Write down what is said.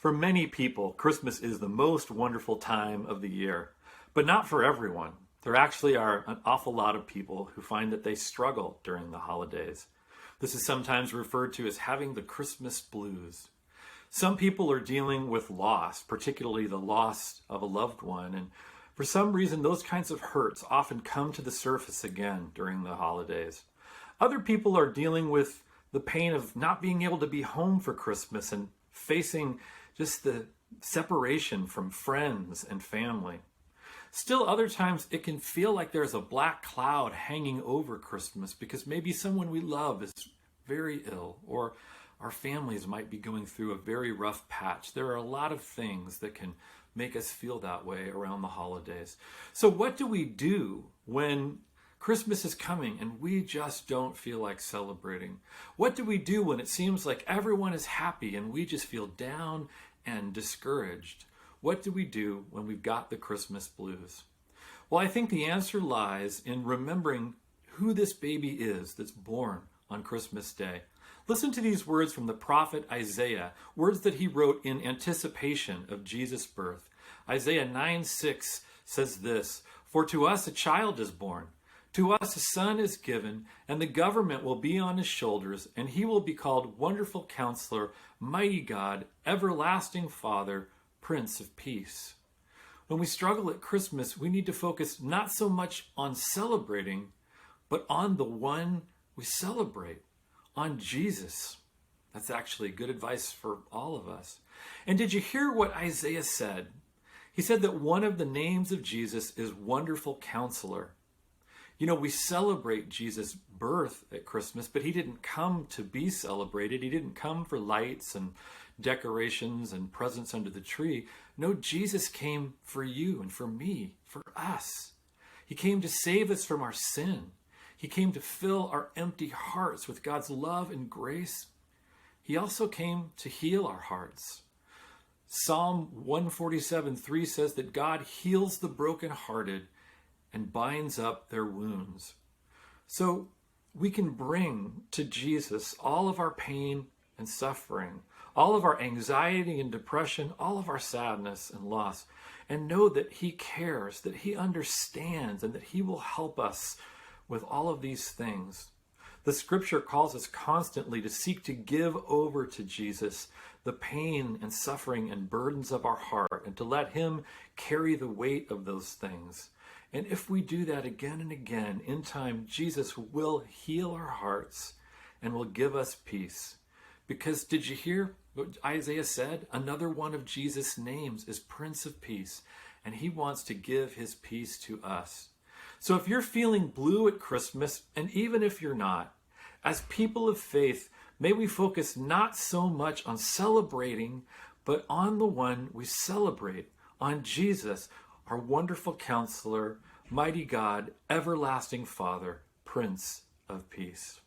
For many people, Christmas is the most wonderful time of the year, but not for everyone. There actually are an awful lot of people who find that they struggle during the holidays. This is sometimes referred to as having the Christmas blues. Some people are dealing with loss, particularly the loss of a loved one, and for some reason those kinds of hurts often come to the surface again during the holidays. Other people are dealing with the pain of not being able to be home for Christmas and facing just the separation from friends and family. Still, other times it can feel like there's a black cloud hanging over Christmas because maybe someone we love is very ill, or our families might be going through a very rough patch. There are a lot of things that can make us feel that way around the holidays. So what do we do when Christmas is coming and we just don't feel like celebrating? What do we do when it seems like everyone is happy and we just feel down and discouraged? What do we do when we've got the Christmas blues? Well, I think the answer lies in remembering who this baby is that's born on Christmas Day. Listen to these words from the prophet Isaiah, words that he wrote in anticipation of Jesus' birth. Isaiah 9:6 says this, "For to us a child is born, to us a son is given, and the government will be on his shoulders, and he will be called Wonderful Counselor, Mighty God, Everlasting Father, Prince of Peace." When we struggle at Christmas, we need to focus not so much on celebrating, but on the one we celebrate, on Jesus. That's actually good advice for all of us. And did you hear what Isaiah said? He said that one of the names of Jesus is Wonderful Counselor. You know, we celebrate Jesus' birth at Christmas, but he didn't come to be celebrated. He didn't come for lights and decorations and presents under the tree. No, Jesus came for you and for me, for us. He came to save us from our sin. He came to fill our empty hearts with God's love and grace. He also came to heal our hearts. Psalm 147:3 says that God heals the brokenhearted and binds up their wounds. So we can bring to Jesus all of our pain and suffering, all of our anxiety and depression, all of our sadness and loss, and know that he cares, that he understands, and that he will help us with all of these things. The scripture calls us constantly to seek to give over to Jesus the pain and suffering and burdens of our heart, and to let him carry the weight of those things. And if we do that again and again, in time, Jesus will heal our hearts and will give us peace. Because did you hear what Isaiah said? Another one of Jesus' names is Prince of Peace, and he wants to give his peace to us. So if you're feeling blue at Christmas, and even if you're not, as people of faith, may we focus not so much on celebrating, but on the one we celebrate, on Jesus, our Wonderful Counselor, Mighty God, Everlasting Father, Prince of Peace.